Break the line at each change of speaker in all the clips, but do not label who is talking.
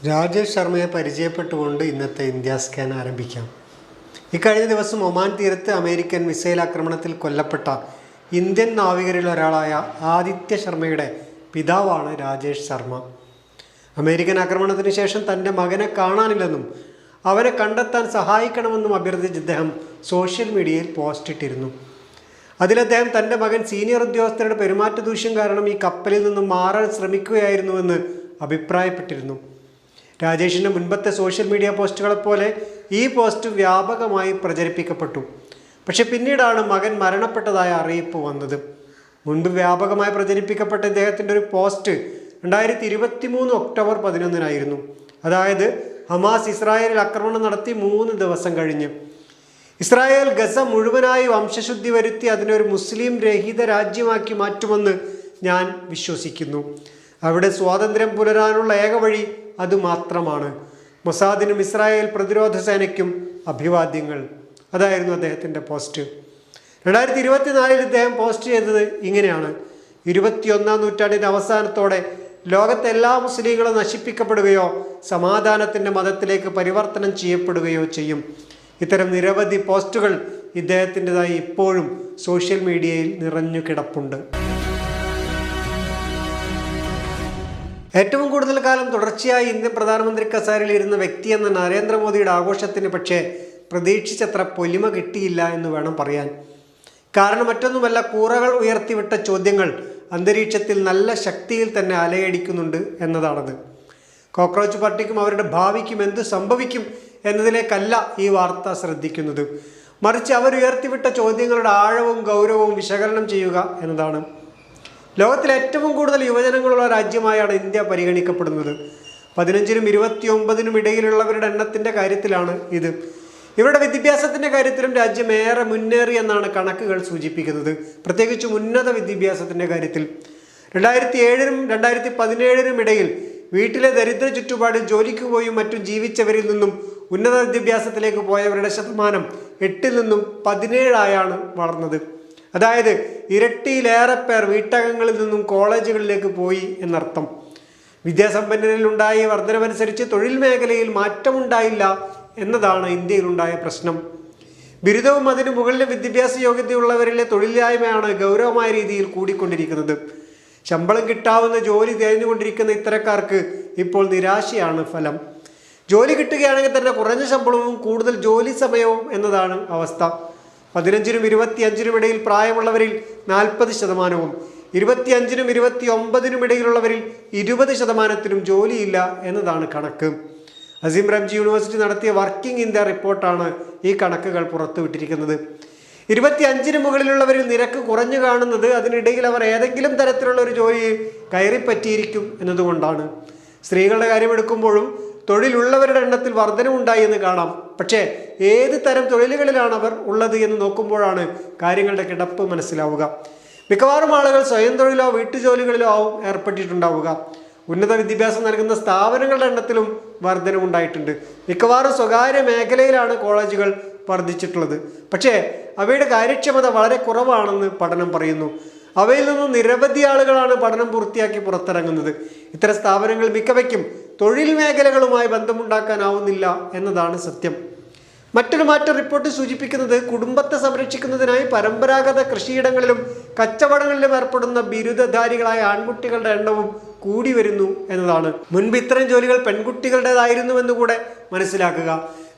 രാജേഷ് ശർമ്മയെ പരിചയപ്പെട്ടുകൊണ്ട് ഇന്നത്തെ India scan ആരംഭിക്കാം. ഇക്കഴിഞ്ഞ ദിവസം ഒമാൻ തീരത്ത് അമേരിക്കൻ മിസൈൽ ആക്രമണത്തിൽ കൊല്ലപ്പെട്ട ഇന്ത്യൻ നാവികരിൽ ഒരാളായ ആദിത്യ ശർമ്മയുടെ പിതാവാണ് രാജേഷ് ശർമ്മ. അമേരിക്കൻ ആക്രമണത്തിന് ശേഷം തൻ്റെ മകനെ കാണാനില്ലെന്നും അവനെ കണ്ടെത്താൻ സഹായിക്കണമെന്നും അഭ്യർത്ഥിച്ച് ഇദ്ദേഹം സോഷ്യൽ മീഡിയയിൽ പോസ്റ്റ് ഇട്ടിരുന്നു. അതിൽ അദ്ദേഹം തൻ്റെ മകൻ സീനിയർ ഉദ്യോഗസ്ഥരുടെ പെരുമാറ്റ ദൂഷ്യം കാരണം ഈ കപ്പലിൽ നിന്നും മാറാൻ ശ്രമിക്കുകയായിരുന്നുവെന്ന് അഭിപ്രായപ്പെട്ടിരുന്നു. രാജേഷിൻ്റെ മുൻപത്തെ സോഷ്യൽ മീഡിയ പോസ്റ്റുകളെപ്പോലെ ഈ പോസ്റ്റ് വ്യാപകമായി പ്രചരിപ്പിക്കപ്പെട്ടു. പക്ഷെ പിന്നീടാണ് മകൻ മരണപ്പെട്ടതായ അറിയിപ്പ് വന്നത്. മുൻപ് വ്യാപകമായി പ്രചരിപ്പിക്കപ്പെട്ട ഇദ്ദേഹത്തിൻ്റെ ഒരു പോസ്റ്റ് 2023 ഒക്ടോബർ 11 അതായത് ഹമാസ് ഇസ്രായേലിൽ ആക്രമണം നടത്തി 3 ദിവസം കഴിഞ്ഞ്. ഇസ്രായേൽ ഗസ മുഴുവനായി വംശശുദ്ധി വരുത്തി അതിനൊരു മുസ്ലിം രഹിത രാജ്യമാക്കി മാറ്റുമെന്ന് ഞാൻ വിശ്വസിക്കുന്നു. അവിടെ സ്വാതന്ത്ര്യം പുലരാനുള്ള ഏക വഴി അതുമാത്രമാണ്. മൊസാദിനും ഇസ്രായേൽ പ്രതിരോധ സേനയ്ക്കും അഭിവാദ്യങ്ങൾ. അതായിരുന്നു അദ്ദേഹത്തിൻ്റെ പോസ്റ്റ്. 2024 ഇദ്ദേഹം പോസ്റ്റ് ചെയ്തത് ഇങ്ങനെയാണ്: 21ാം നൂറ്റാണ്ടിൻ്റെ അവസാനത്തോടെ ലോകത്തെ എല്ലാ മുസ്ലിങ്ങളും നശിപ്പിക്കപ്പെടുകയോ സമാധാനത്തിൻ്റെ മതത്തിലേക്ക് പരിവർത്തനം ചെയ്യപ്പെടുകയോ ചെയ്യും. ഇത്തരം നിരവധി പോസ്റ്റുകൾ ഇദ്ദേഹത്തിൻ്റെതായി ഇപ്പോഴും സോഷ്യൽ മീഡിയയിൽ നിറഞ്ഞു കിടപ്പുണ്ട്. ഏറ്റവും കൂടുതൽ കാലം തുടർച്ചയായി ഇന്ത്യൻ പ്രധാനമന്ത്രി കസേരയിൽ ഇരുന്ന വ്യക്തി എന്ന നരേന്ദ്രമോദിയുടെ ആഘോഷത്തിന് പക്ഷേ പ്രതീക്ഷിച്ചത്ര പൊലിമ കിട്ടിയില്ല എന്ന് വേണം പറയാൻ. കാരണം മറ്റൊന്നുമല്ല, കൂറകൾ ഉയർത്തിവിട്ട ചോദ്യങ്ങൾ അന്തരീക്ഷത്തിൽ നല്ല ശക്തിയിൽ തന്നെ അലയടിക്കുന്നുണ്ട് എന്നതാണത്. കോക്രോച്ച് പാർട്ടിക്കും അവരുടെ ഭാവിക്കും എന്ത് സംഭവിക്കും എന്നതിലേക്കല്ല ഈ വാർത്ത ശ്രദ്ധിക്കുന്നത്, മറിച്ച് അവരുയർത്തിവിട്ട ചോദ്യങ്ങളുടെ ആഴവും ഗൗരവവും വിശകലനം ചെയ്യുക എന്നതാണ്. ലോകത്തിലെ ഏറ്റവും കൂടുതൽ യുവജനങ്ങളുള്ള രാജ്യമായാണ് ഇന്ത്യ പരിഗണിക്കപ്പെടുന്നത്. 15നും 29നും ഇടയിലുള്ളവരുടെ എണ്ണത്തിൻ്റെ കാര്യത്തിലാണ് ഇത്. ഇവരുടെ വിദ്യാഭ്യാസത്തിൻ്റെ കാര്യത്തിലും രാജ്യം ഏറെ മുന്നേറി എന്നാണ് കണക്കുകൾ സൂചിപ്പിക്കുന്നത്, പ്രത്യേകിച്ച് ഉന്നത വിദ്യാഭ്യാസത്തിൻ്റെ കാര്യത്തിൽ. 2007നും 2017നും ഇടയിൽ വീട്ടിലെ ദരിദ്ര ചുറ്റുപാടിൽ ജോലിക്ക് പോയും മറ്റും ജീവിച്ചവരിൽ നിന്നും ഉന്നത വിദ്യാഭ്യാസത്തിലേക്ക് പോയവരുടെ ശതമാനം 8ൽ നിന്നും 17ആയാണ് വളർന്നത്. അതായത് ഇരട്ടിയിലേറെ പേർ വീട്ടകങ്ങളിൽ നിന്നും കോളേജുകളിലേക്ക് പോയി എന്നർത്ഥം. വിദ്യാസമ്പന്നരിലുണ്ടായ വർധനവനുസരിച്ച് തൊഴിൽ മേഖലയിൽ മാറ്റമുണ്ടായില്ല എന്നതാണ് ഇന്ത്യയിലുണ്ടായ പ്രശ്നം. ബിരുദവും അതിനു മുകളിലെ വിദ്യാഭ്യാസ യോഗ്യതയുള്ളവരിലെ തൊഴിലില്ലായ്മയാണ് ഗൗരവമായ രീതിയിൽ കൂടിക്കൊണ്ടിരിക്കുന്നത്. ശമ്പളം കിട്ടാവുന്ന ജോലി തിരഞ്ഞുകൊണ്ടിരിക്കുന്ന ഇത്തരക്കാർക്ക് ഇപ്പോൾ നിരാശയാണ് ഫലം. ജോലി കിട്ടുകയാണെങ്കിൽ തന്നെ കുറഞ്ഞ ശമ്പളവും കൂടുതൽ ജോലി സമയവും എന്നതാണ് അവസ്ഥ. 15നും 25നും ഇടയിൽ പ്രായമുള്ളവരിൽ 40%, 25നും 29നും ഇടയിലുള്ളവരിൽ 20%-നും ജോലിയില്ല എന്നതാണ് കണക്ക്. അസീം റംജി യൂണിവേഴ്സിറ്റി നടത്തിയ വർക്കിംഗ് ഇന്ത്യ റിപ്പോർട്ടാണ് ഈ കണക്കുകൾ പുറത്തുവിട്ടിരിക്കുന്നത്. 25ന് മുകളിലുള്ളവരിൽ നിരക്ക് കുറഞ്ഞു കാണുന്നത് അതിനിടയിൽ അവർ ഏതെങ്കിലും തരത്തിലുള്ള ഒരു ജോലിയിൽ കയറിപ്പറ്റിയിരിക്കും എന്നതുകൊണ്ടാണ്. സ്ത്രീകളുടെ കാര്യമെടുക്കുമ്പോഴും തൊഴിലുള്ളവരുടെ എണ്ണത്തിൽ വർധനവുണ്ടായി എന്ന് കാണാം. പക്ഷേ ഏത് തരം തൊഴിലുകളിലാണ് അവർ ഉള്ളത് എന്ന് നോക്കുമ്പോഴാണ് കാര്യങ്ങളുടെ കിടപ്പ് മനസ്സിലാവുക. മിക്കവാറും ആളുകൾ സ്വയം തൊഴിലോ വീട്ടുജോലികളിലോ ആവും ഏർപ്പെട്ടിട്ടുണ്ടാവുക. ഉന്നത വിദ്യാഭ്യാസം നൽകുന്ന സ്ഥാപനങ്ങളുടെ എണ്ണത്തിലും വർധനവുണ്ടായിട്ടുണ്ട്. മിക്കവാറും സ്വകാര്യ മേഖലയിലാണ് കോളേജുകൾ വർദ്ധിച്ചിട്ടുള്ളത്. പക്ഷേ അവയുടെ കാര്യക്ഷമത വളരെ കുറവാണെന്ന് പഠനം പറയുന്നു. അവയിൽ നിന്നും നിരവധി ആളുകളാണ് പഠനം പൂർത്തിയാക്കി പുറത്തിറങ്ങുന്നത്. ഇത്തരം സ്ഥാപനങ്ങൾ മിക്കവയ്ക്കും തൊഴിൽ മേഖലകളുമായി ബന്ധമുണ്ടാക്കാനാവുന്നില്ല എന്നതാണ് സത്യം. മറ്റൊരു മാറ്റം റിപ്പോർട്ട് സൂചിപ്പിക്കുന്നത് കുടുംബത്തെ സംരക്ഷിക്കുന്നതിനായി പരമ്പരാഗത കൃഷിയിടങ്ങളിലും കച്ചവടങ്ങളിലും ഏർപ്പെടുന്ന ബിരുദധാരികളായ ആൺകുട്ടികളുടെ എണ്ണവും കൂടി വരുന്നു എന്നതാണ്. മുൻപ് ഇത്തരം ജോലികൾ പെൺകുട്ടികളുടേതായിരുന്നുവെന്ന് കൂടെ മനസ്സിലാക്കുക.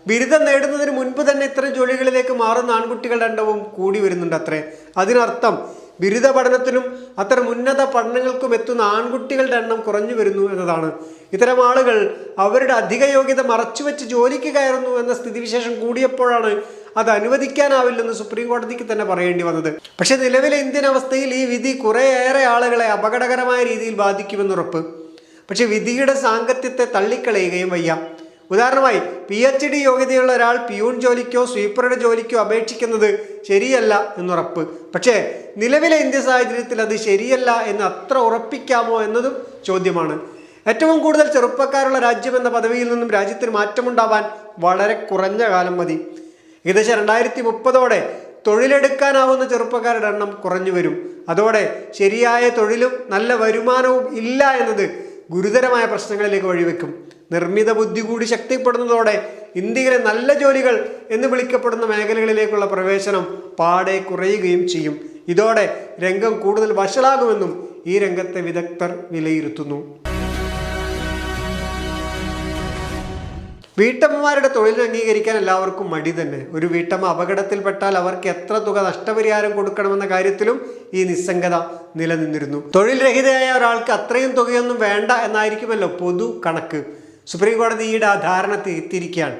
ബിരുദം നേടുന്നതിന് മുൻപ് തന്നെ ഇത്തരം ജോലികളിലേക്ക് മാറുന്ന ആൺകുട്ടികളുടെ എണ്ണവും കൂടി വരുന്നുണ്ട് അത്രേ. അതിനർത്ഥം ബിരുദ പഠനത്തിനും അത്തരം ഉന്നത പഠനങ്ങൾക്കും എത്തുന്ന ആൺകുട്ടികളുടെ എണ്ണം കുറഞ്ഞു വരുന്നു എന്നതാണ്. ഇത്തരം ആളുകൾ അവരുടെ അധിക യോഗ്യത മറച്ചുവെച്ച് ജോലിക്ക് കയറുന്നു എന്ന സ്ഥിതിവിശേഷം കൂടിയപ്പോഴാണ് അത് അനുവദിക്കാനാവില്ലെന്ന് സുപ്രീം കോടതിക്ക് തന്നെ പറയേണ്ടി വന്നത്. പക്ഷേ നിലവിലെ ഇന്ത്യൻ അവസ്ഥയിൽ ഈ വിധി കുറേയേറെ ആളുകളെ അപകടകരമായ രീതിയിൽ ബാധിക്കുമെന്നുറപ്പ്. പക്ഷെ വിധിയുടെ സാങ്കത്യത്തെ തള്ളിക്കളയുകയും വയ്യ. ഉദാഹരണമായി PhD യോഗ്യതയുള്ള ഒരാൾ പിയൂൺ ജോലിക്കോ സ്വീപ്പറുടെ ജോലിക്കോ അപേക്ഷിക്കുന്നത് ശരിയല്ല എന്നുറപ്പ്. പക്ഷേ നിലവിലെ ഇന്ത്യ സാഹചര്യത്തിൽ അത് ശരിയല്ല എന്ന് അത്ര ഉറപ്പിക്കാമോ എന്നതും ചോദ്യമാണ്. ഏറ്റവും കൂടുതൽ ചെറുപ്പക്കാരുള്ള രാജ്യം എന്ന പദവിയിൽ നിന്നും രാജ്യത്തിന് മാറ്റമുണ്ടാവാൻ വളരെ കുറഞ്ഞ കാലം മതി. ഏകദേശം 2030ഓടെ തൊഴിലെടുക്കാനാവുന്ന ചെറുപ്പക്കാരുടെ എണ്ണം കുറഞ്ഞു വരും. അതോടെ ശരിയായ തൊഴിലും നല്ല വരുമാനവും ഇല്ല എന്നത് ഗുരുതരമായ പ്രശ്നങ്ങളിലേക്ക് വഴിവെക്കും. നിർമ്മിത ബുദ്ധി കൂടി ശക്തിപ്പെടുന്നതോടെ ഇന്ത്യയിലെ നല്ല ജോലികൾ എന്ന് വിളിക്കപ്പെടുന്ന മേഖലകളിലേക്കുള്ള പ്രവേശനം പാടെ കുറയുകയും ചെയ്യും. ഇതോടെ രംഗം കൂടുതൽ വഷളാകുമെന്നും ഈ രംഗത്തെ വിദഗ്ധർ വിലയിരുത്തുന്നു. വീട്ടമ്മമാരുടെ തൊഴിലിന് അംഗീകരിക്കാൻ എല്ലാവർക്കും മടി തന്നെ. ഒരു വീട്ടമ്മ അപകടത്തിൽപ്പെട്ടാൽ അവർക്ക് എത്ര തുക നഷ്ടപരിഹാരം കൊടുക്കണമെന്ന കാര്യത്തിലും ഈ നിസ്സംഗത നിലനിന്നിരുന്നു. തൊഴിൽ രഹിതയായ ഒരാൾക്ക് അത്രയും തുകയൊന്നും വേണ്ട എന്നായിരിക്കുമല്ലോ പൊതു കണക്ക്. സുപ്രീം കോടതി ഈയിടെ ആ ധാരണ തിരുത്തിയിരിക്കുകയാണ്.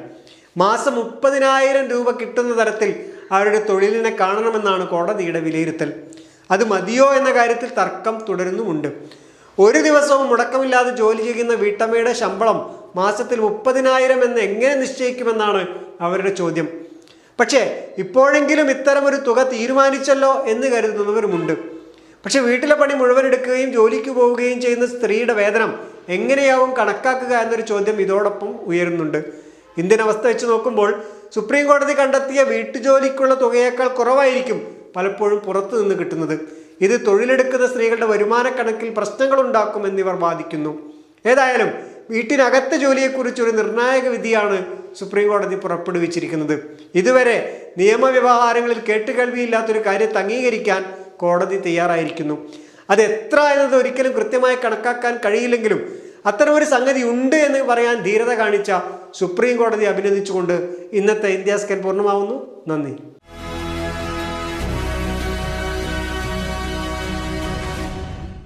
മാസം 30,000 രൂപ കിട്ടുന്ന തരത്തിൽ അവരുടെ തൊഴിലിനെ കാണണമെന്നാണ് കോടതിയുടെ വിലയിരുത്തൽ. അത് മതിയോ എന്ന കാര്യത്തിൽ തർക്കം തുടരുന്നുമുണ്ട്. ഒരു ദിവസവും മുടക്കമില്ലാതെ ജോലി ചെയ്യുന്ന വീട്ടമ്മയുടെ ശമ്പളം മാസത്തിൽ 30,000 എന്ന് എങ്ങനെ നിശ്ചയിക്കുമെന്നാണ് അവരുടെ ചോദ്യം. പക്ഷേ ഇപ്പോഴെങ്കിലും ഇത്തരമൊരു തുക തീരുമാനിച്ചല്ലോ എന്ന് കരുതുന്നവരുമുണ്ട്. പക്ഷെ വീട്ടിലെ പണി മുഴുവൻ എടുക്കുകയും ജോലിക്ക് പോവുകയും ചെയ്യുന്ന സ്ത്രീയുടെ വേതനം എങ്ങനെയാവും കണക്കാക്കുക എന്നൊരു ചോദ്യം ഇതോടൊപ്പം ഉയരുന്നുണ്ട്. ഇന്ത്യൻ അവസ്ഥ വെച്ച് നോക്കുമ്പോൾ സുപ്രീം കോടതി കണ്ടെത്തിയ വീട്ടുജോലിക്കുള്ള തുകയേക്കാൾ കുറവായിരിക്കും പലപ്പോഴും പുറത്തു നിന്ന് കിട്ടുന്നത്. ഇത് തൊഴിലെടുക്കുന്ന സ്ത്രീകളുടെ വരുമാന കണക്കിൽ പ്രശ്നങ്ങളുണ്ടാക്കും എന്നിവർ വാദിക്കുന്നു. ഏതായാലും വീട്ടിനകത്തെ ജോലിയെക്കുറിച്ച് ഒരു നിർണായക വിധിയാണ് സുപ്രീം കോടതി പുറപ്പെടുവിച്ചിരിക്കുന്നത്. ഇതുവരെ നിയമവ്യവഹാരങ്ങളിൽ കേട്ടുകേൾവിയില്ലാത്തൊരു കാര്യത്തെ അംഗീകരിക്കാൻ കോടതി തയ്യാറായിരിക്കുന്നു. അത് എത്ര എന്നത് ഒരിക്കലും കൃത്യമായി കണക്കാക്കാൻ കഴിയില്ലെങ്കിലും അത്തരമൊരു സംഗതി ഉണ്ട് എന്ന് പറയാൻ ധീരത കാണിച്ച സുപ്രീം കോടതി അഭിനന്ദിച്ചുകൊണ്ട് ഇന്നത്തെ ഇന്ത്യ സ്കാൻ പൂർണ്ണമാവുന്നു. നന്ദി.